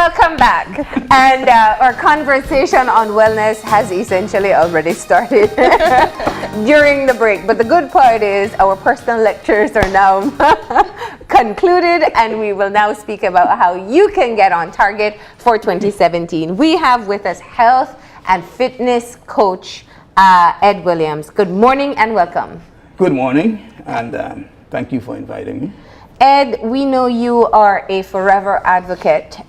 Welcome back. And our conversation on wellness has essentially already started during the break. But the good part is our personal lectures are now concluded, and we will now speak about how you can get on target for 2017. We have with us health and fitness coach Ed Williams. Good morning and welcome. Good morning, and thank you for inviting me. Ed, we know you are a forever advocate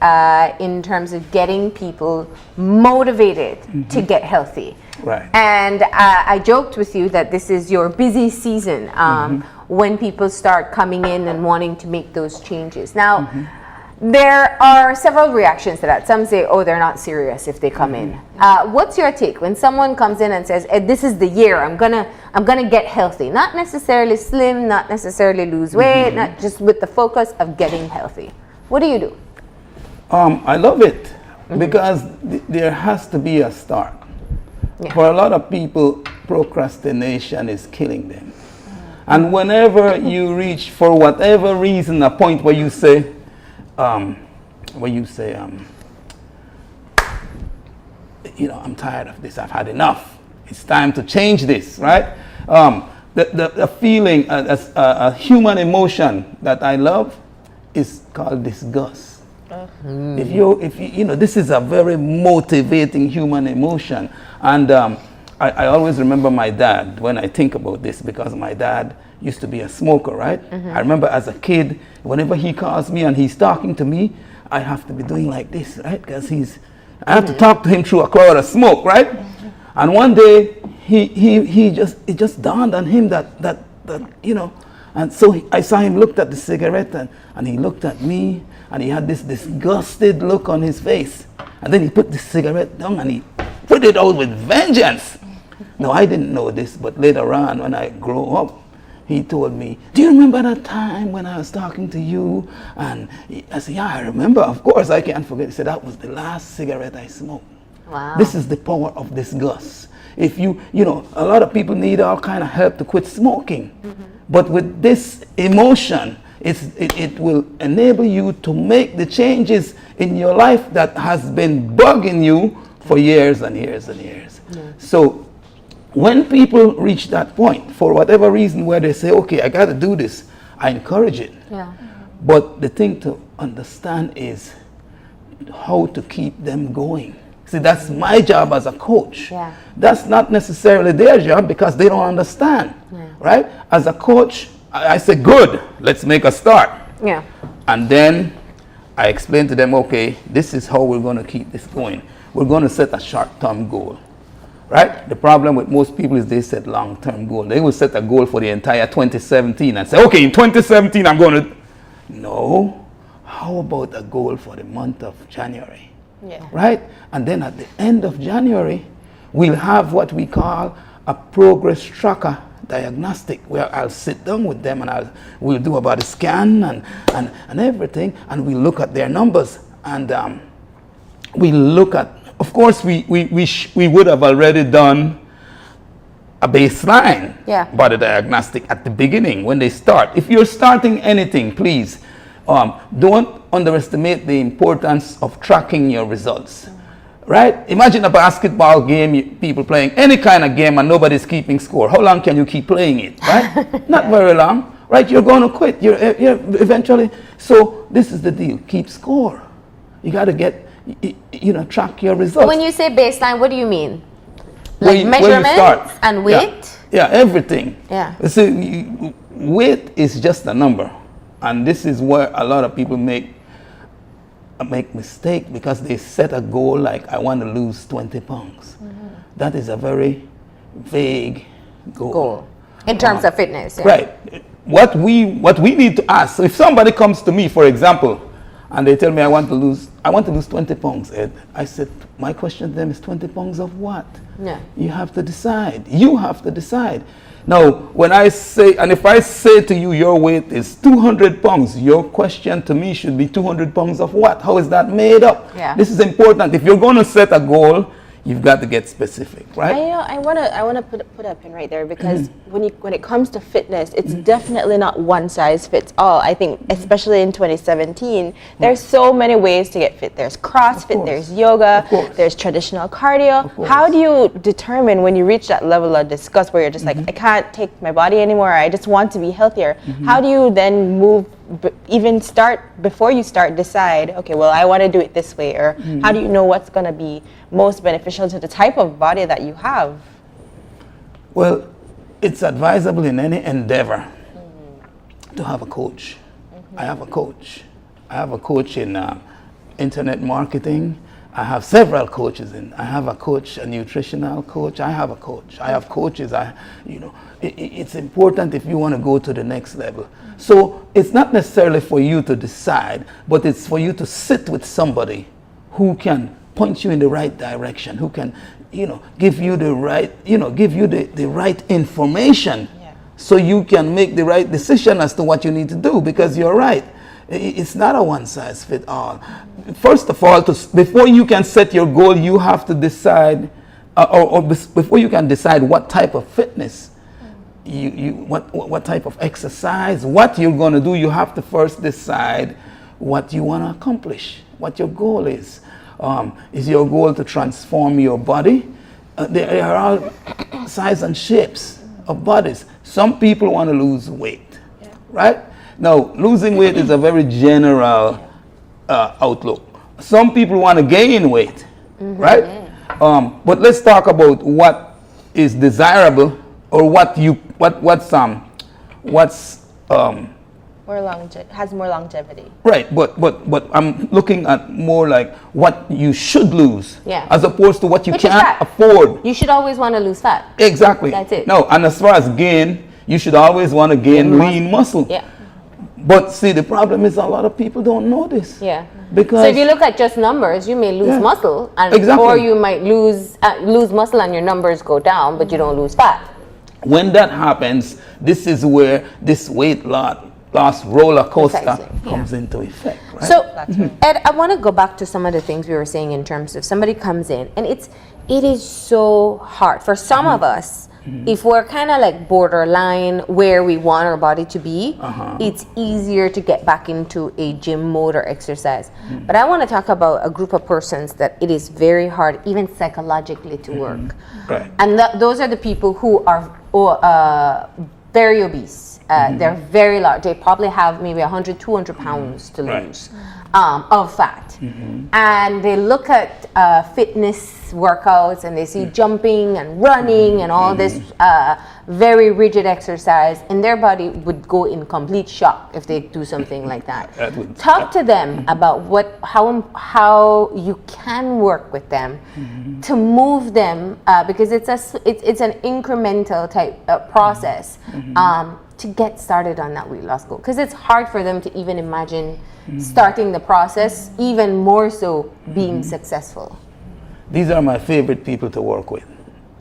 in terms of getting people motivated to get healthy. Right. And I joked with you that this is your busy season when people start coming in and wanting to make those changes. Now, there are several reactions to that. Some say, oh, they're not serious if they come in. What's your take when someone comes in and says, Ed, this is the year, I'm gonna get healthy. Not necessarily slim, not necessarily lose weight, not just with the focus of getting healthy. What do you do? I love it because there has to be a start. Yeah. For a lot of people, procrastination is killing them. And whenever you reach, for whatever reason, a point where you say, you know, I'm tired of this, I've had enough, it's time to change this, right? The feeling, a human emotion that I love is called disgust. If you know, this is a very motivating human emotion. And I always remember my dad when I think about this, because my dad used to be a smoker, right? I remember as a kid, whenever he calls me and he's talking to me, I have to be doing like this, right? Because I have to talk to him through a cloud of smoke, right? And one day, it just dawned on him that you know, and so I saw him looked at the cigarette and he looked at me and he had this disgusted look on his face. And then he put the cigarette down and he put it out with vengeance. Now, I didn't know this, but later on when I grew up, he told me, do you remember that time when I was talking to you? And I said, yeah, I remember, of course, I can't forget. He said, that was the last cigarette I smoked. Wow. This is the power of disgust. If you know, a lot of people need all kind of help to quit smoking. But with this emotion, it will enable you to make the changes in your life that has been bugging you for years and years and years. So when people reach that point, for whatever reason, where they say, okay, I got to do this, I encourage it. But the thing to understand is how to keep them going. See, that's my job as a coach. That's not necessarily their job because they don't understand, right? As a coach, I say, good, let's make a start. And then I explain to them, okay, this is how we're going to keep this going. We're going to set a short-term goal. Right? The problem with most people is they set long-term goal. They will set a goal for the entire 2017 and say, okay, in 2017 I'm going to... No. How about a goal for the month of January? Right? And then at the end of January, we'll have what we call a progress tracker diagnostic, where I'll sit down with them and we'll do about a scan and everything, and we'll look at their numbers, and we'll look at, of course, we would have already done a baseline body diagnostic at the beginning when they start. If you're starting anything, please don't underestimate the importance of tracking your results. Right? Imagine a basketball game, people playing any kind of game and nobody's keeping score. How long can you keep playing it? Right? Not very long. Right? You're going to quit. You're eventually. So this is the deal. Keep score. You got to get, you know, track your results. When you say baseline, what do you mean? Like measurements and weight? Yeah, everything. So weight is just a number. And this is where a lot of people make mistake, because they set a goal like, I want to lose 20 pounds. That is a very vague goal. In terms of fitness. Right. What we need to ask, so if somebody comes to me, for example, and they tell me I want to lose 20 pounds, Ed, I said, my question to them is 20 pounds of what? You have to decide. You have to decide. Now, when I say, and if I say to you your weight is 200 pounds, your question to me should be 200 pounds of what? How is that made up? This is important. If you're going to set a goal, you've got to get specific, right? I wanna put a pin right there, because when it comes to fitness, it's definitely not one size fits all. I think especially in 2017, there's so many ways to get fit. There's CrossFit, there's yoga, there's traditional cardio. How do you determine when you reach that level of disgust where you're just like, I can't take my body anymore, I just want to be healthier? How do you then move, even start, before you start, decide, okay, well, I want to do it this way? Or how do you know what's going to be most beneficial to the type of body that you have? Well, it's advisable in any endeavor to have a coach. I have a coach. I have a coach in internet marketing. I have several coaches I have a coach, a nutritional coach. I have a coach. I have coaches. It's important if you want to go to the next level. So it's not necessarily for you to decide, but it's for you to sit with somebody who can point you in the right direction, who can, give you the right, give you the right information, so you can make the right decision as to what you need to do. Because you're right, it's not a one size fit all. First of all, before you can set your goal, you have to decide, before you can decide what type of fitness, what type of exercise, what you're going to do, you have to first decide what you want to accomplish, what your goal is. Is your goal to transform your body? There are all sizes and shapes of bodies. Some people want to lose weight, right? Now, losing weight is a very general outlook. Some people want to gain weight, right? But let's talk about what is desirable, or has more longevity. Right, but I'm looking at more like what you should lose, as opposed to what you can't afford. You should always want to lose fat. Exactly. That's it. No, and as far as gain, you should always want to gain lean muscle. Yeah. But see, the problem is a lot of people don't know this. Yeah. Because so if you look at just numbers, you may lose muscle, or you might lose muscle and your numbers go down, but you don't lose fat. When that happens, this is where this weight loss roller coaster comes into effect. Right? So, Ed, I want to go back to some of the things we were saying in terms of somebody comes in, and it is so hard for some of us. If we're kind of like borderline where we want our body to be, it's easier to get back into a gym mode or exercise. But I want to talk about a group of persons that it is very hard, even psychologically, to work. Right. And those are the people who are very obese. They're very large. They probably have maybe 100, 200 pounds to lose of fat. And they look at fitness workouts, and they see jumping and running and all this very rigid exercise, and their body would go in complete shock if they do something like that. Talk to them about how you can work with them to move them, because it's an incremental type process to get started on that weight loss goal, because it's hard for them to even imagine starting the process, even more so being successful. These are my favorite people to work with,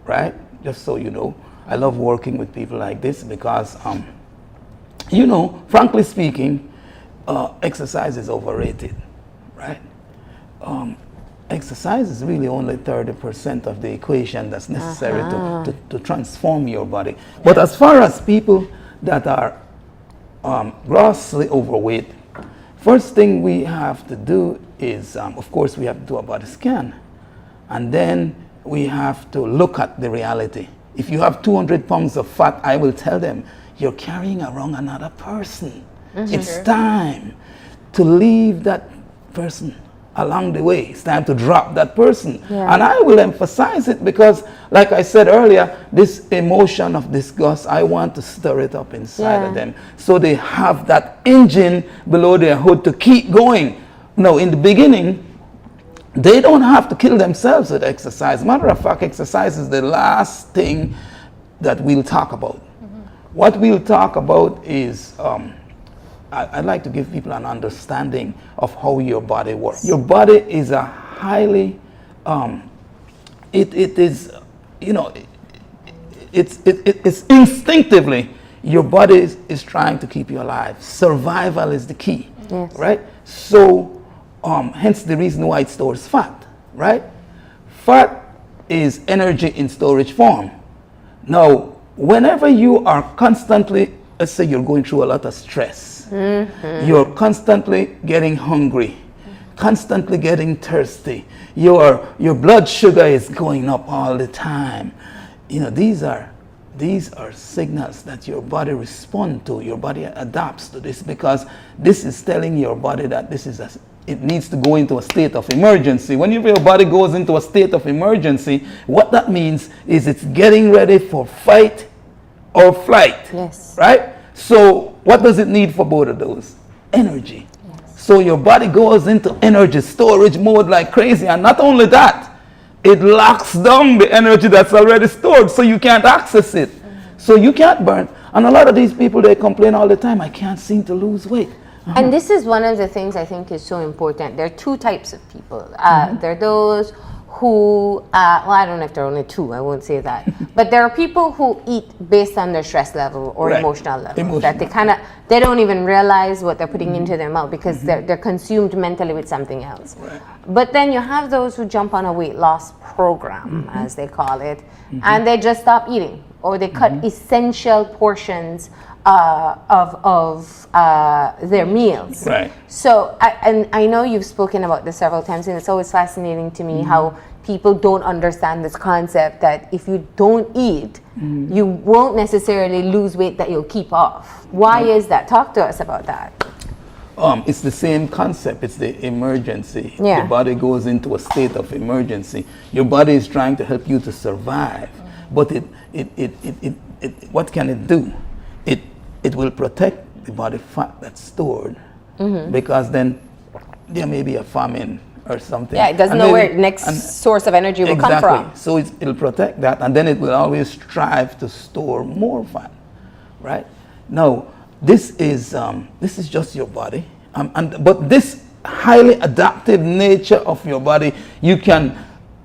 right? Just so you know, I love working with people like this because, frankly speaking, exercise is overrated, right? Exercise is really only 30% of the equation that's necessary to transform your body. But as far as people that are grossly overweight, first thing we have to do is, of course, we have to do a body scan. And then we have to look at the reality. If you have 200 pounds of fat, I will tell them, you're carrying around another person. It's time to leave that person along the way. It's time to drop that person. And I will emphasize it because, like I said earlier, this emotion of disgust, I want to stir it up inside of them so they have that engine below their hood to keep going. Now, in the beginning, they don't have to kill themselves with exercise. Matter of fact, exercise is the last thing that we'll talk about. What we'll talk about is, I'd like to give people an understanding of how your body works. Your body is a highly, it's instinctively, your body is trying to keep you alive. Survival is the key, right? So, hence the reason why it stores fat, right? Fat is energy in storage form. Now, whenever you are constantly, let's say you're going through a lot of stress, you're constantly getting hungry, constantly getting thirsty, your blood sugar is going up all the time. You know, these are signals that your body responds to. Your body adapts to this, because this is telling your body that it needs to go into a state of emergency. When your body goes into a state of emergency, what that means is it's getting ready for fight or flight. Yes. Right? So what does it need for both of those? Energy. Yes. So your body goes into energy storage mode like crazy. And not only that, it locks down the energy that's already stored, so you can't access it. So you can't burn. And a lot of these people, they complain all the time, I can't seem to lose weight. And this is one of the things I think is so important. There are two types of people. There are those who, well, I don't know if there are only two, I won't say that. But there are people who eat based on their stress level or emotional level. That they don't even realize what they're putting into their mouth, because they're consumed mentally with something else. Right. But then you have those who jump on a weight loss program, as they call it, and they just stop eating, or they cut essential portions of their meals. Right. So, I know you've spoken about this several times, and it's always fascinating to me how people don't understand this concept that if you don't eat, you won't necessarily lose weight that you'll keep off. Why is that? Talk to us about that. It's the same concept. It's the emergency. Yeah. Your body goes into a state of emergency. Your body is trying to help you to survive, but what can it do? It will protect the body fat that's stored, because then there may be a famine or something. Yeah, it doesn't know where next source of energy will come from. So it'll protect that, and then it will always strive to store more fat, right? Now, this is just your body, but this highly adaptive nature of your body, you can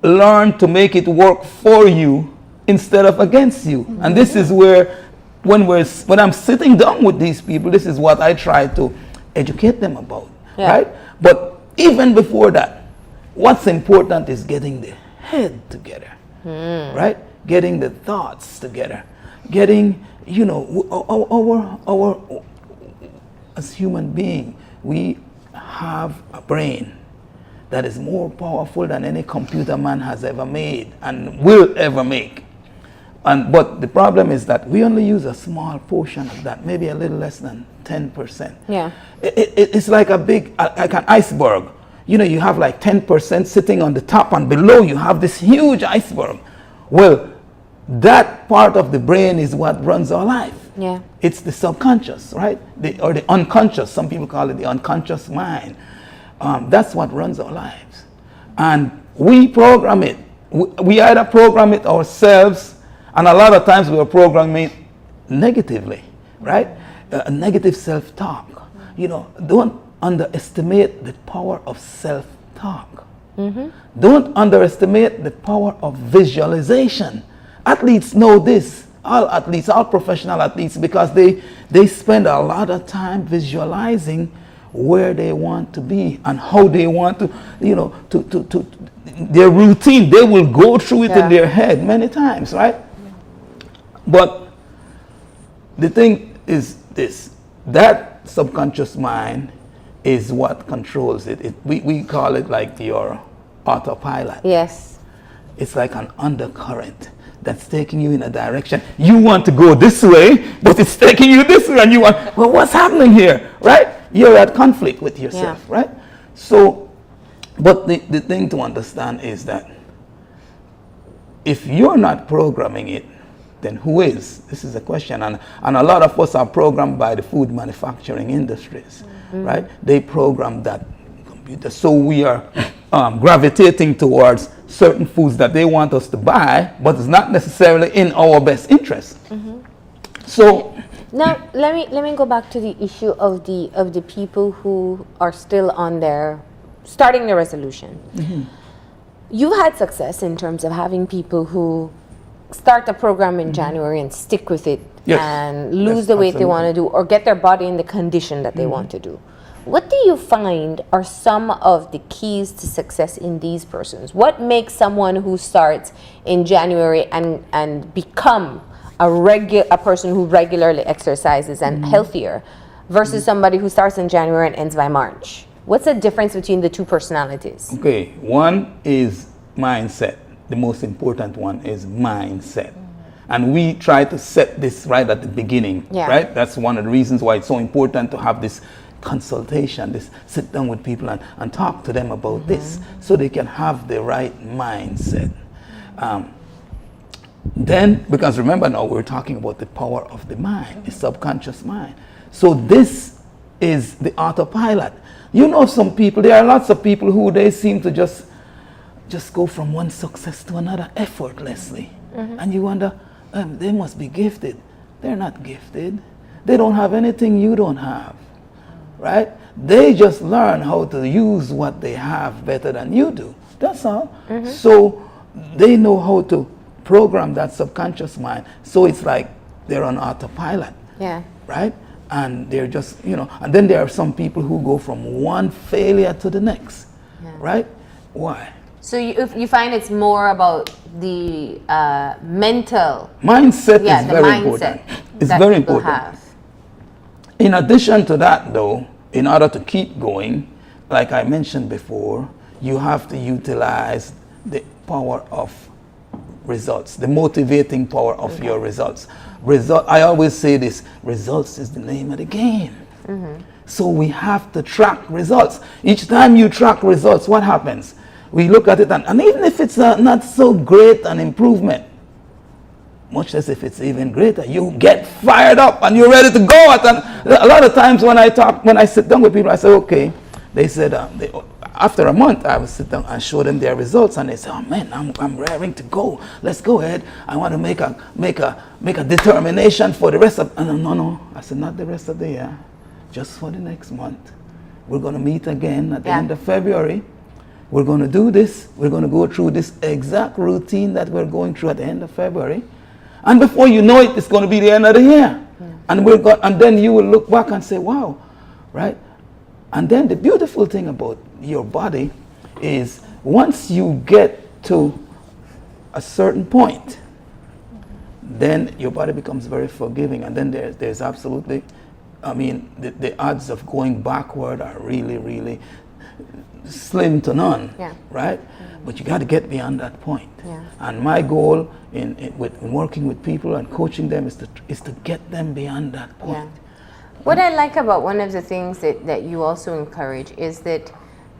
learn to make it work for you instead of against you. And this is where, when I'm sitting down with these people, this is what I try to educate them about, right? But even before that, what's important is getting the head together, right? Getting the thoughts together, getting, you know, our as human being, we have a brain that is more powerful than any computer man has ever made and will ever make. But the problem is that we only use a small portion of that, maybe a little less than 10%. Yeah. It's like like an iceberg. You know, you have like 10% sitting on the top, and below you have this huge iceberg. Well, that part of the brain is what runs our life. Yeah. It's the subconscious, right? Or the unconscious. Some people call it the unconscious mind. That's what runs our lives. And we program it. We either program it ourselves, and a lot of times we are programming it negatively, right? Negative self-talk. You know, don't underestimate the power of self-talk. Don't underestimate the power of visualization. Athletes know this. All athletes, all professional athletes, because they spend a lot of time visualizing where they want to be and how they want to, you know, to their routine. They will go through it in their head many times, right? But the thing is this, that subconscious mind is what controls it. We call it like your autopilot. Yes. It's like an undercurrent that's taking you in a direction. You want to go this way, but it's taking you this way, and you want, well, what's happening here, right? You're at conflict with yourself, right? So, but the thing to understand is that if you're not programming it, then who is? This is a question. And a lot of us are programmed by the food manufacturing industries, right? They program that computer. So we are gravitating towards certain foods that they want us to buy, but it's not necessarily in our best interest. So now let me go back to the issue of the people who are still on their starting the resolution. You had success in terms of having people who start the program in January and stick with it and lose the weight they want to do, or get their body in the condition that they want to do. what do you find are some of the keys to success in these persons? What makes someone who starts in January and become a person who regularly exercises and healthier versus somebody who starts in January and ends by March? What's the difference between the two personalities? Okay, one is mindset. The most important one is mindset. And we try to set this right at the beginning, right? That's one of the reasons why it's so important to have this consultation, this sit down with people and talk to them about this so they can have the right mindset. Then, because remember now, we're talking about the power of the mind, the subconscious mind. So this is the autopilot. You know, some people, there are lots of people who they seem to just go from one success to another effortlessly. And you wonder, they must be gifted. They're not gifted. They don't have anything you don't have, right? They just learn how to use what they have better than you do. That's all. So they know how to program that subconscious mind. So it's like they're on autopilot, right? And they're just, you know, and then there are some people who go from one failure to the next, right? Why? So you find it's more about the mental mindset is very important. It's very important. In addition to that, though, in order to keep going, like I mentioned before, you have to utilize the power of results, the motivating power of your results. I always say this: results is the name of the game. So we have to track results. Each time you track results, what happens? We look at it, and even if it's not so great an improvement, much less if it's even greater, you get fired up and you're ready to go. A lot of times when I sit down with people, I say, okay. They said, after a month, I would sit down and show them their results, and they say, oh man, I'm raring to go. Let's go ahead. I want to make a determination for the rest of. No. I said, not the rest of the year, just for the next month. We're going to meet again at the end of February. We're going to do this. We're going to go through this exact routine that we're going through at the end of February. And before you know it, it's going to be the end of the year. And then you will look back and say, wow, right? And then the beautiful thing about your body is once you get to a certain point, then your body becomes very forgiving. And then there's absolutely, I mean, the odds of going backward are really, really slim to none, right? But you got to get beyond that point. And my goal in working with people and coaching them is to get them beyond that point. What I like about one of the things that you also encourage is that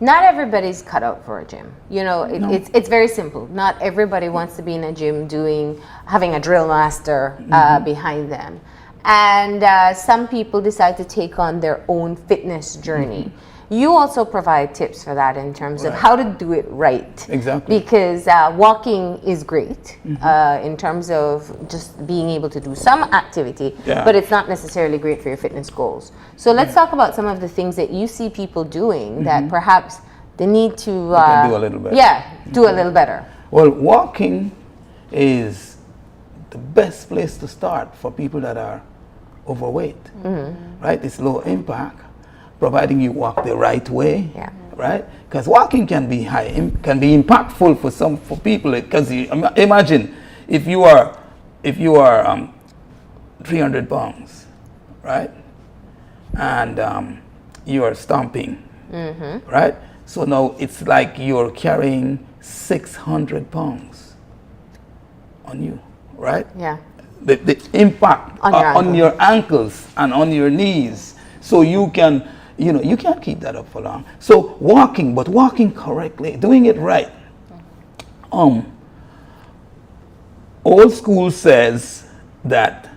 not everybody's cut out for a gym. You know, it's very simple. Not everybody wants to be in a gym having a drill master behind them. And some people decide to take on their own fitness journey. You also provide tips for that in terms of how to do it right. Exactly. Because walking is great in terms of just being able to do some activity, but it's not necessarily great for your fitness goals. So let's talk about some of the things that you see people doing that perhaps they need to do a little better. Do a little better. Well, walking is the best place to start for people that are overweight, right? It's low impact, providing you walk the right way, right? Because walking can be impactful for people. Because imagine if you are 300 pounds, right, and you are stomping, right? So now it's like you're carrying 600 pounds on you, right? The impact on your ankles and on your knees, so you can. You can't keep that up for long. So walking correctly, doing it right. Old school says that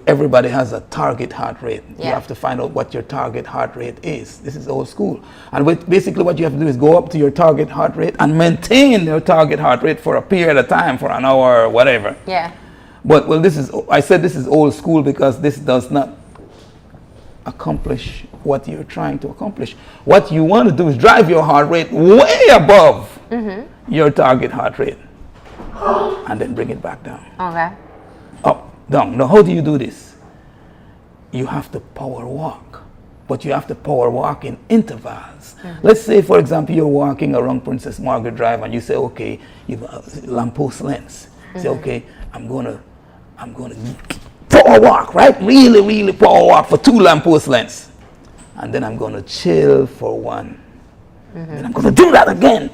everybody has a target heart rate. You have to find out what your target heart rate is. This is old school. And basically what you have to do is go up to your target heart rate and maintain your target heart rate for a period of time, for an hour or whatever. But I said this is old school because this does not accomplish what you're trying to accomplish. What you want to do is drive your heart rate way above your target heart rate and then bring it back down. Up, down. Now, how do you do this? You have to power walk. but you have to power walk in intervals. Let's say, for example, you're walking around Princess Margaret Drive and you say, okay, you've lamppost lengths. Say, okay, I'm gonna power walk, right? Really, really power walk for 2 lamppost lengths. And then I'm gonna chill for 1. Then I'm gonna do that again.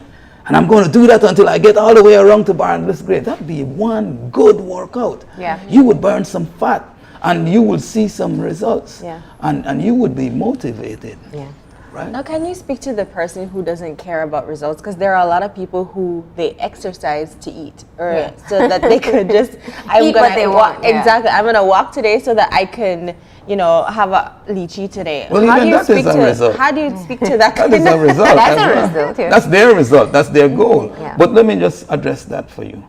And I'm gonna do that until I get all the way around to Barnless Grade. That'd be one good workout. Yeah. You would burn some fat and you will see some results. Yeah. And you would be motivated. Yeah. Right? Now, can you speak to the person who doesn't care about results? Because there are a lot of people who they exercise to eat, or so that they could just Eat what they want, yeah. Exactly. I'm gonna walk today so that I can, have a lychee today. Well, even that is a result. How do you speak to that? That is a result. That's as a well. result, yeah. That's their result. That's their goal. Yeah. But let me just address that for you.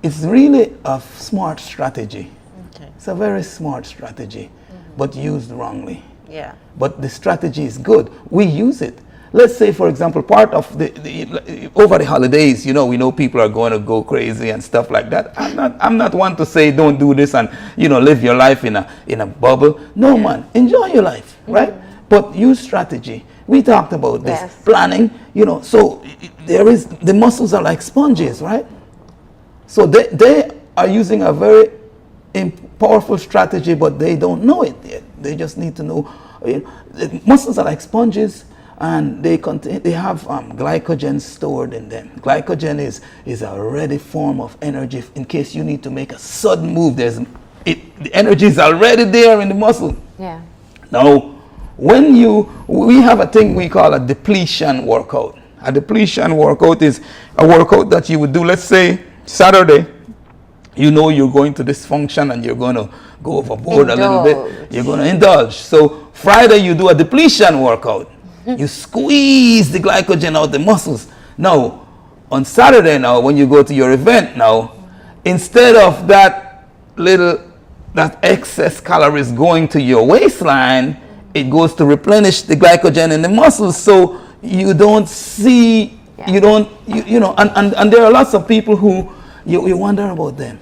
It's really a smart strategy. Okay. It's a very smart strategy, but used wrongly. Yeah. But the strategy is good. We use it. Let's say, for example, part of the over the holidays, we know people are going to go crazy and stuff like that. I'm not one to say don't do this and live your life in a bubble. No, man, enjoy your life, right? But use strategy. We talked about this planning. So the muscles are like sponges, right? So they are using a very powerful strategy, but they don't know it yet. They just need to know. The muscles are like sponges, and they have glycogen stored in them. Glycogen is a ready form of energy in case you need to make a sudden move. The energy is already there in the muscle. Yeah. Now, we have a thing we call a depletion workout. A depletion workout is a workout that you would do, let's say, Saturday. You're going to this function and you're going to go overboard a little bit. You're going to indulge. So Friday you do a depletion workout. You squeeze the glycogen out the muscles. Now, on Saturday now, when you go to your event now, instead of that excess calories going to your waistline, it goes to replenish the glycogen in the muscles. So you don't see, and there are lots of people who you wonder about them.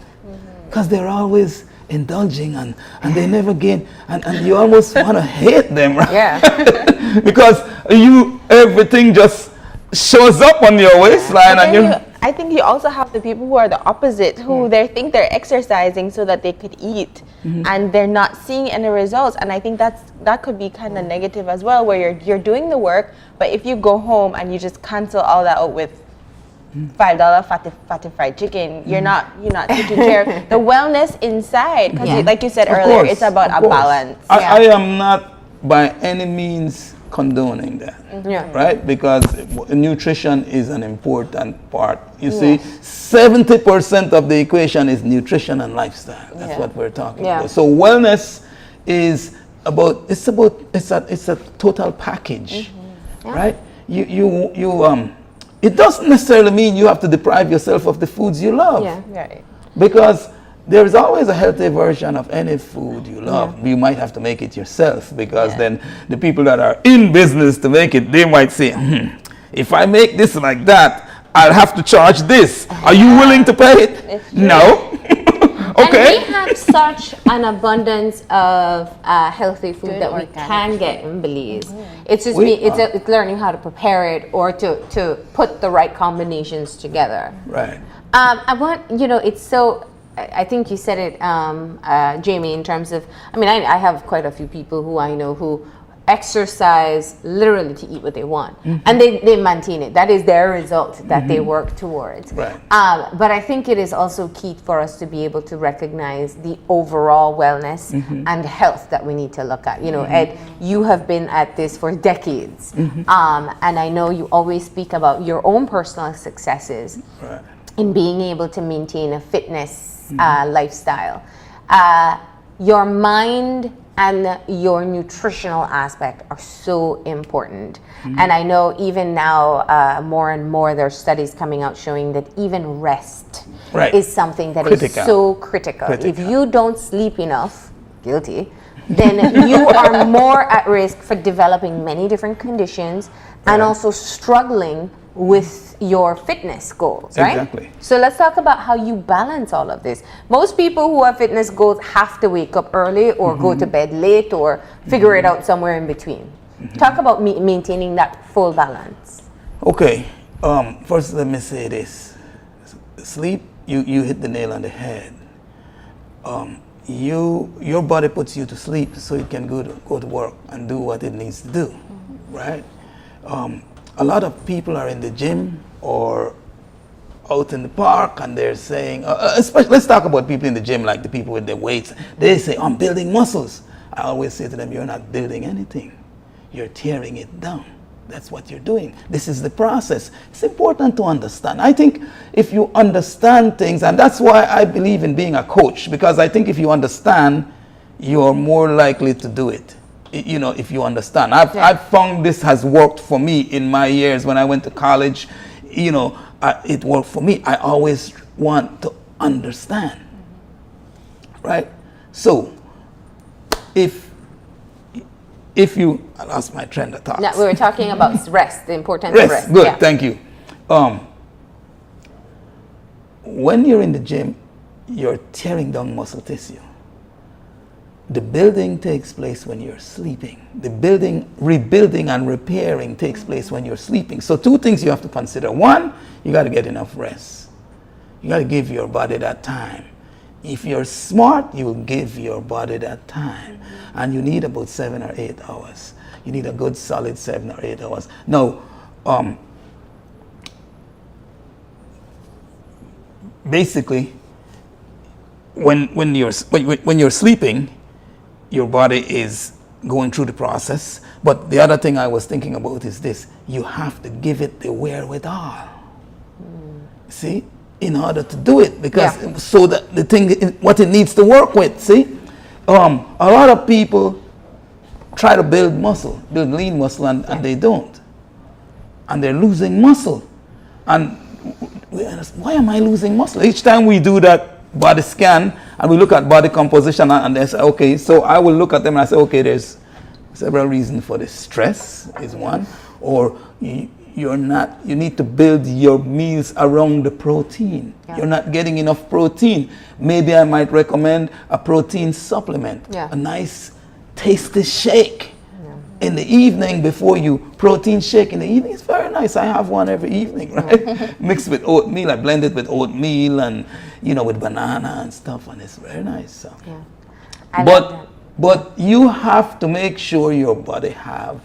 Because they're always indulging and they never gain, and you almost want to hate them, right? Yeah. Because everything just shows up on your waistline, and I think you also have the people who are the opposite, who they think they're exercising so that they could eat, and they're not seeing any results. And I think that could be kind of negative as well, where you're doing the work, but if you go home and you just cancel all that out with $5 fatty fried chicken, you're not taking care of the wellness inside, because like you said earlier, it's about a balance. I am not by any means condoning that, right? Because nutrition is an important part. You see, 70% of the equation is nutrition and lifestyle. That's what we're talking about. So wellness is it's a total package, right? It doesn't necessarily mean you have to deprive yourself of the foods you love. Yeah. Right. Because there is always a healthy version of any food you love. You might have to make it yourself, because then the people that are in business to make it, they might say, if I make this like that, I'll have to charge this. Are you willing to pay it? No. Okay. And we have such an abundance of healthy food that we can get in Belize. It's just it's learning how to prepare it, or to put the right combinations together. Right. I want, it's so, I think you said it, Jamie, in terms of, I have quite a few people who I know who exercise literally to eat what they want, and they maintain it. That is their result that they work towards. Right. But I think it is also key for us to be able to recognize the overall wellness and health that we need to look at. Ed, you have been at this for decades, and I know you always speak about your own personal successes in being able to maintain a fitness lifestyle. Your mind and your nutritional aspect are so important. And I know even now, more and more, there are studies coming out showing that even rest is something that is so critical. If you don't sleep enough, guilty, then you are more at risk for developing many different conditions and also struggling with your fitness goals, right? Exactly. So let's talk about how you balance all of this. Most people who have fitness goals have to wake up early or go to bed late or figure it out somewhere in between. Talk about maintaining that full balance. Okay. First, let me say this. Sleep, you hit the nail on the head. Your body puts you to sleep so it can go to work and do what it needs to do, right? A lot of people are in the gym or out in the park and they're saying, especially, let's talk about people in the gym, like the people with their weights. They say, I'm building muscles. I always say to them, you're not building anything. You're tearing it down. That's what you're doing. This is the process. It's important to understand. I think if you understand things, and that's why I believe in being a coach, because I think if you understand, you're more likely to do it. You know, if you understand. I've found this has worked for me in my years when I went to college. You know, it worked for me. I always want to understand. Right? So, if you, I lost my train of thought. Now, we were talking about rest, the importance of rest. Good, thank you. When you're in the gym, you're tearing down muscle tissue. The building takes place when you're sleeping. The building, rebuilding and repairing takes place when you're sleeping. So two things you have to consider. One, you got to get enough rest. You got to give your body that time. If you're smart, you'll give your body that time. And you need about 7 or 8 hours. You need a good solid 7 or 8 hours. Now, basically, when you're sleeping, your body is going through the process. But the other thing I was thinking about is this: you have to give it the wherewithal. See, in order to do it, because so that the thing, what it needs to work with. See, a lot of people try to build muscle, build lean muscle, and they don't, and they're losing muscle. And we ask, why am I losing muscle? Each time we do that body scan and we look at body composition, and they say, okay, so I will look at them and I say, okay, there's several reasons for this. Stress is one, or you need to build your meals around the protein. You're not getting enough protein. Maybe I might recommend a protein supplement, a nice tasty shake in the evening before you protein shake in the evening. It's very nice. I have one every evening, right? Mixed with oatmeal. I blend it with oatmeal and, with banana and stuff, and it's very nice. So. Yeah. But you have to make sure your body have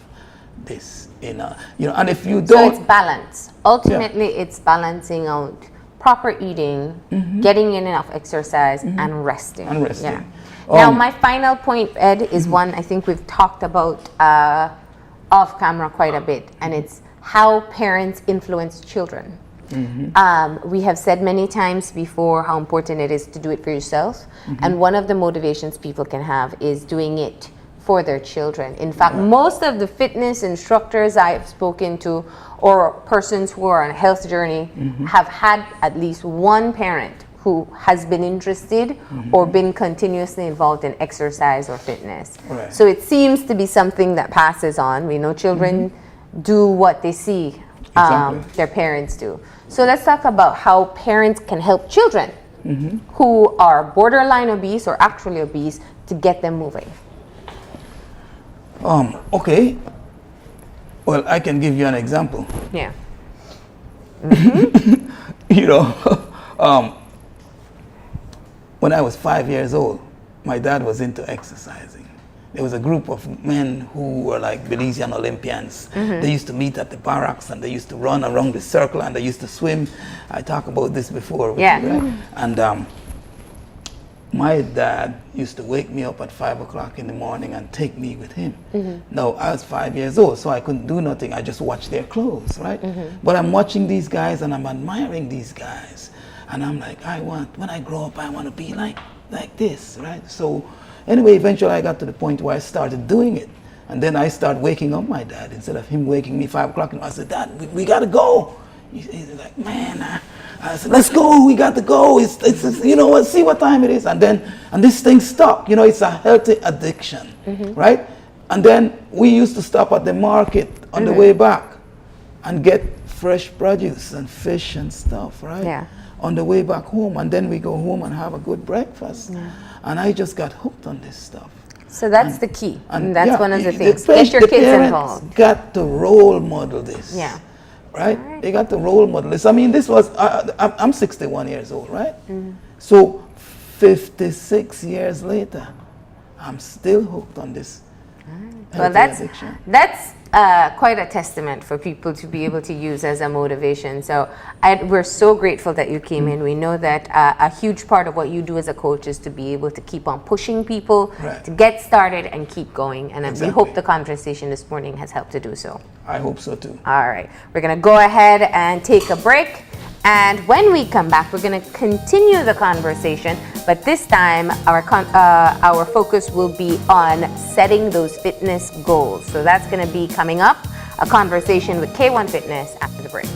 this and if you don't. So it's balance. Ultimately, it's balancing out proper eating, getting in enough exercise, and resting. Yeah. Now, my final point, Ed, is one I think we've talked about off camera quite a bit, and it's how parents influence children. We have said many times before how important it is to do it for yourself, and one of the motivations people can have is doing it for their children. In fact, most of the fitness instructors I've spoken to, or persons who are on a health journey, have had at least one parent who has been interested or been continuously involved in exercise or fitness. So it seems to be something that passes on. We know children do what they see their parents do. So let's talk about how parents can help children who are borderline obese or actually obese to get them moving. Okay. Well, I can give you an example. Yeah. When I was 5 years old, my dad was into exercising. There was a group of men who were like Belizean Olympians. They used to meet at the barracks and they used to run around the circle and they used to swim. I talked about this before. With you, right? And my dad used to wake me up at 5 o'clock in the morning and take me with him. Now, I was 5 years old, so I couldn't do nothing. I just watched their clothes, right? But I'm watching these guys and I'm admiring these guys. And I'm like, when I grow up, I want to be like this, right? So anyway, eventually I got to the point where I started doing it. And then I started waking up my dad. Instead of him waking me 5 o'clock, I said, Dad, we got to go. He's like, man, I said, let's go, we got to go. It's see what time it is. And this thing stuck. It's a healthy addiction, right? And then we used to stop at the market on the way back and get fresh produce and fish and stuff, right? Yeah. On the way back home, and then we go home and have a good breakfast. And I just got hooked on this stuff. So that's the key. And that's yeah, one of the the things. pa- Get your the kids parents involved. got to role model this. Yeah. Right? They got to role model this. I mean, this was, I'm 61 years old, right? Mm-hmm. So 56 years later, I'm still hooked on this. Well, healthy that's quite a testament for people to be able to use as a motivation. So we're so grateful that you came in. We know that a huge part of what you do as a coach is to be able to keep on pushing people Right. to get started and keep going. And we Exactly. hope the conversation this morning has helped to do so. I hope so too. All right, we're gonna go ahead and take a break. And when we come back, we're gonna continue the conversation, but this time our focus will be on setting those fitness goals. So that's gonna be coming up, a conversation with K1 Fitness after the break.